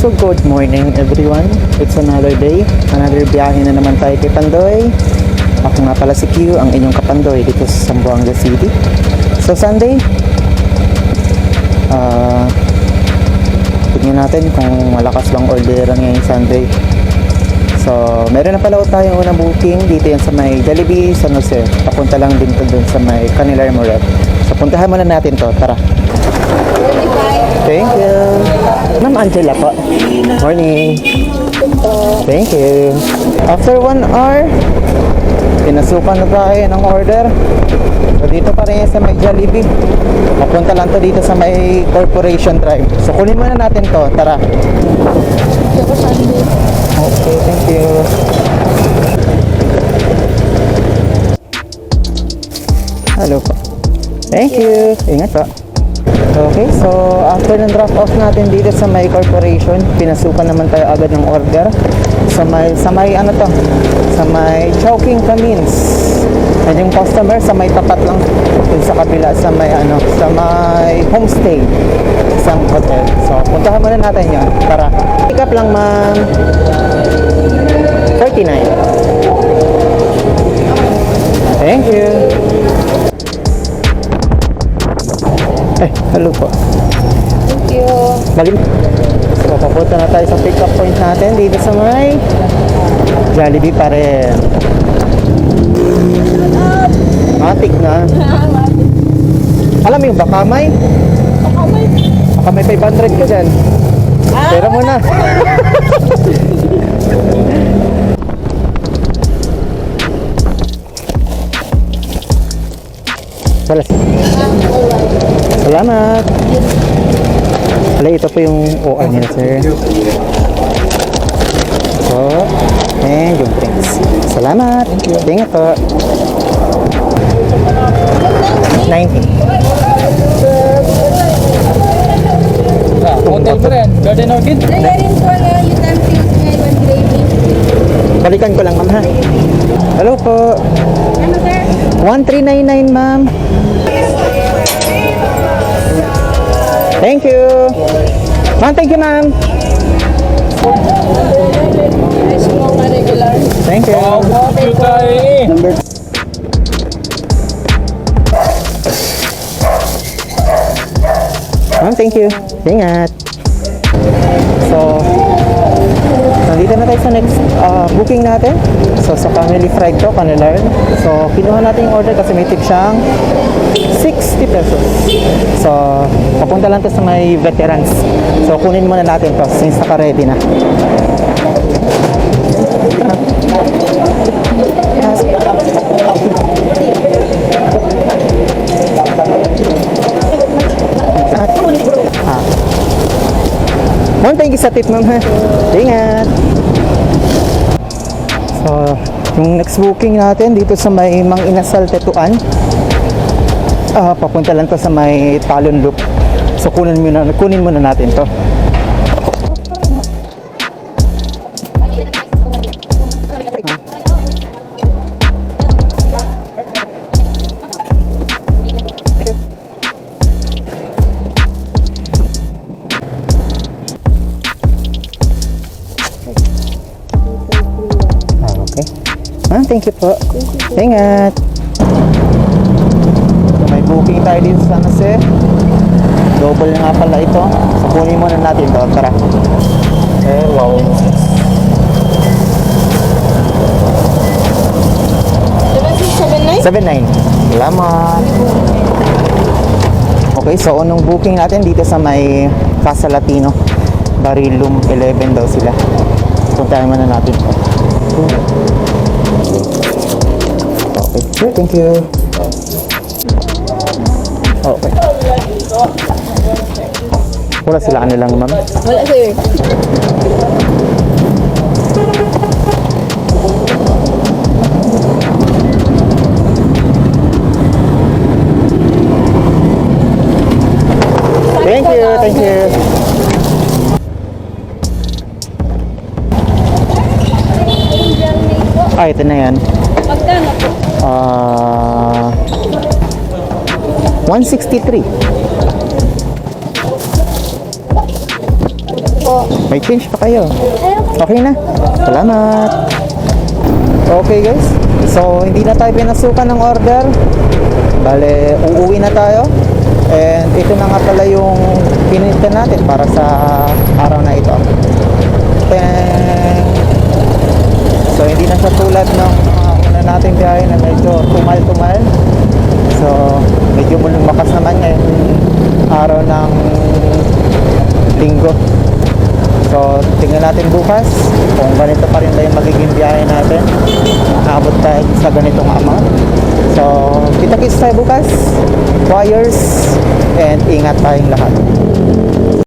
So good morning everyone. It's another day, another biyahe na naman tayo kay Pandoy. Ako nga pala si Q, ang inyong kapandoy dito sa Zamboanga City. So Sunday, tignan natin kung malakas bang orderan ngayong Sunday. So meron na pala tayong unang booking dito yan sa may Jollibee, San Jose. Papunta lang din to dun sa may Canilar Moret. So puntahan muna natin to, tara. Thank you. Ma'am Angela po. Morning. Thank you. After 1 hour, pinasukan na tayo ng order. So dito pa rin sa may Jollibee. Mapunta lang to dito sa may Corporation Drive. So kunin muna natin to. Tara. Okay, thank you. Hello po. Thank you. Ingat po. Okay, so after ng drop off natin dito sa may corporation, pinasukan naman tayo agad ng order sa may ano to, sa may Chowking Camins. And yung customer sa may tapat lang dun sa kabila sa may ano, sa may homestay isang hotel. So puntahan muna natin yun. Tara. Pick up lang ma'am. 49. Thank you. Hello po. Thank you. So, papunta na tayo sa pick up point natin dito sa may Jollibee pa rin. Matik na. Alam mo yung Bakamay? Baka may 500 ka dyan. Pera mo na. Salamat. Wala, ito po yung OR nila, sir. So, and yung drinks. Salamat. Ingat po. 90. Hotel mo rin, Garden Orchid. Nagarin po na utensils ngayon gravy. Balikan ko lang, ma'am, ha? Hello po. Ano sir? 1399, ma'am. Thank you. Ma'am, thank you, ma'am. Ice mo ka regular. Thank you. Hotel tayo. Number. Ma'am, thank you. Ingat. So, nandito na tayo sa next booking natin. So, sa family fried to, Canilar. So, kinuha natin yung order kasi may tip siyang 60 pesos. So, papunta lang to sa may veterans. So, kunin muna natin to since naka-ready na. Ma'am, thank you sa tip, ma'am, ha. Ingat. So, yung next booking natin dito sa may Mang Inasal, Tetuan. Papunta lang to sa may Talon Loop. So, kunin muna natin to. Okay. Thank you po. Ingat. So, may booking tayo dito sa San Jose. Double nga pala ito. So, kunin muna natin ito. Tara. Wow. 79. Salamat. Okay, so unang booking natin dito sa may Casa Latino. Barilum 11 daw sila. Puntahan muna natin ito. Okay, sure, thank you. Okay. Wala sila ano lang, ma'am? Wala sir. Thank you, thank you. Ito na yan. Magkano po? 163. po. May change pa kayo. Ayun. Okay na. Salamat. Okay guys. So, hindi na tayo pinasukan ng order. Bale, uuwi na tayo. And ito na nga pala yung pinilitan natin para sa araw na ito. Then, so, hindi na siya tulad ng una nating biyahe na medyo tumal-tumal. So, medyo lumakas naman ngayon araw ng linggo. So, tingnan natin bukas kung ganito pa rin na yung magiging biyahe natin. Abot tayo sa ganitong amount. So, kita-kits tayo bukas. Wires and ingat tayong lahat.